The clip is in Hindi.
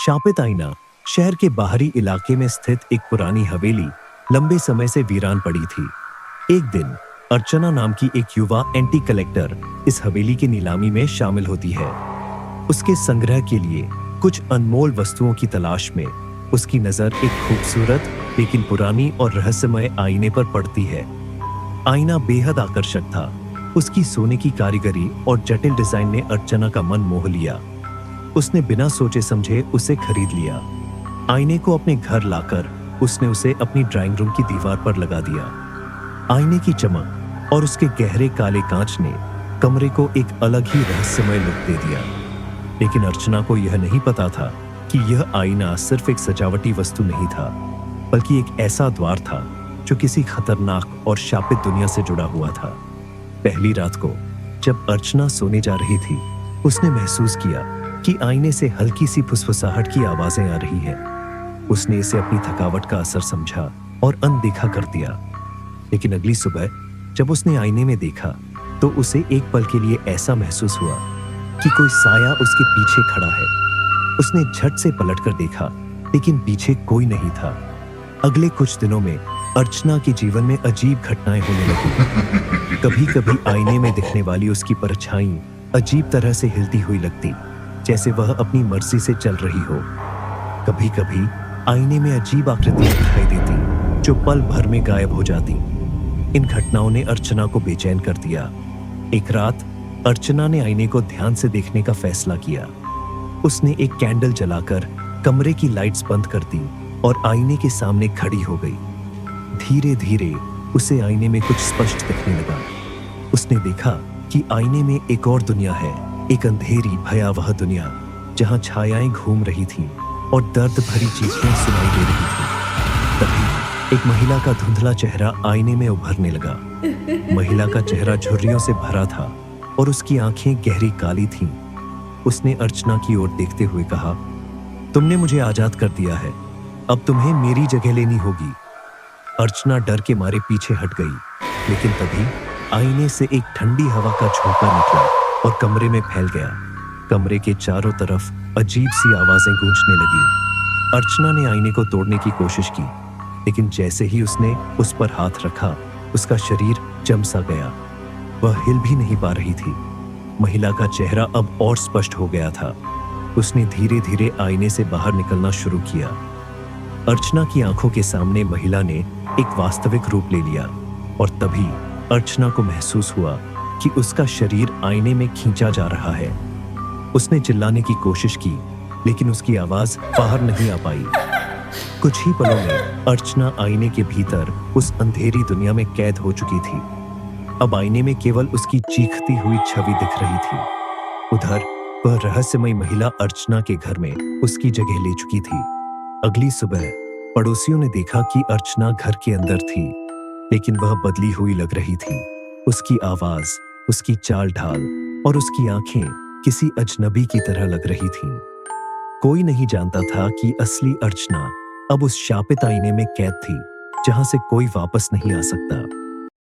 शापित आईना शहर के बाहरी इलाके में स्थित एक पुरानी हवेली लंबे समय से वीरान पड़ी थी। एक दिन अर्चना नाम की एक युवा एंटी कलेक्टर इस हवेली की नीलामी में शामिल होती है। उसके संग्रह के लिए कुछ अनमोल वस्तुओं की तलाश में उसकी नजर एक खूबसूरत लेकिन पुरानी और रहस्यमय आईने पर पड़ती है। आईना बेहद आकर्षक था। उसकी सोने की कारीगरी और जटिल डिजाइन ने अर्चना का मन मोह लिया। उसने बिना सोचे समझे उसे खरीद लिया। आईने को अपने घर लाकर उसने उसे अपनी ड्राइंग रूम की दीवार पर लगा दिया। आईने की चमक और उसके गहरे काले कांच ने कमरे को एक अलग ही रहस्यमय लुक दे दिया। लेकिन अर्चना को यह नहीं पता था कि यह आईना सिर्फ एक सजावटी वस्तु नहीं था, बल्कि एक ऐसा द्वार था जो किसी खतरनाक और शापित दुनिया से जुड़ा हुआ था। पहली रात को जब अर्चना सोने जा रही थी, उसने महसूस किया कि आईने से हल्की सी फुसफुसाहट की आवाजें आ रही हैं। उसने इसे अपनी थकावट का असर समझा और अनदेखा कर दिया। लेकिन अगली सुबह जब उसने आईने में देखा तो उसे एक पल के लिए ऐसा महसूस हुआ कि कोई साया उसके पीछे खड़ा है। उसने झट से पलटकर देखा, लेकिन पीछे कोई नहीं था। अगले कुछ दिनों में अर्चना के जीवन में अजीब घटनाएं होने लगी। कभी कभी आईने में दिखने वाली उसकी परछाई अजीब तरह से हिलती हुई लगती, जैसे वह अपनी मर्जी से चल रही हो। कभी कभी आईने में अजीब आकृतियां दिखाई देती जो पल भर में गायब हो जाती। इन घटनाओं ने अर्चना को बेचैन कर दिया। एक रात अर्चना ने आईने को ध्यान से देखने का फैसला किया। उसने एक कैंडल जलाकर कमरे की लाइट्स बंद कर दी और आईने के सामने खड़ी हो गई। धीरे धीरे उसे आईने में कुछ स्पष्ट दिखने लगा। उसने देखा कि आईने में एक और दुनिया है, एक अंधेरी भयावह दुनिया जहां छायाएं घूम रही थीं और दर्द भरी चीखें सुनाई दे रही थीं। तभी एक महिला का धुंधला चेहरा आईने में उभरने लगा। महिला का चेहरा झुर्रियों से भरा था और उसकी आंखें गहरी काली थीं। उसने अर्चना की ओर देखते हुए कहा, तुमने मुझे आजाद कर दिया है, अब तुम्हें मेरी जगह लेनी होगी। अर्चना डर के मारे पीछे हट गई, लेकिन तभी आईने से एक ठंडी हवा का झोंका निकला और कमरे में फैल गया। कमरे के चारों तरफ अजीब सी आवाजें गूंजने लगी। अर्चना ने आईने को तोड़ने की कोशिश की, लेकिन जैसे ही उसने उस पर हाथ रखा, उसका शरीर जम सा गया। वह हिल भी नहीं पा रही थी। महिला का चेहरा अब और स्पष्ट हो गया था। उसने धीरे धीरे आईने से बाहर निकलना शुरू किया। अर्चना की आंखों के सामने महिला ने एक वास्तविक रूप ले लिया और तभी अर्चना को महसूस हुआ कि उसका शरीर आईने में खींचा जा रहा है। उसने चिल्लाने की कोशिश की, लेकिन उसकी आवाज बाहर नहीं आ पाई। कुछ ही पलों में अर्चना आईने के भीतर उस अंधेरी दुनिया में कैद हो चुकी थी। अब आईने में केवल उसकी चीखती हुई छवि दिख रही थी। उधर वह रहस्यमय महिला अर्चना के घर में उसकी जगह ले चुकी थी। अगली सुबह पड़ोसियों ने देखा कि अर्चना घर के अंदर थी, लेकिन वह बदली हुई लग रही थी। उसकी आवाज, उसकी चाल ढाल और उसकी आंखें किसी अजनबी की तरह लग रही थीं। कोई नहीं जानता था कि असली अर्चना अब उस शापित आईने में कैद थी, जहां से कोई वापस नहीं आ सकता।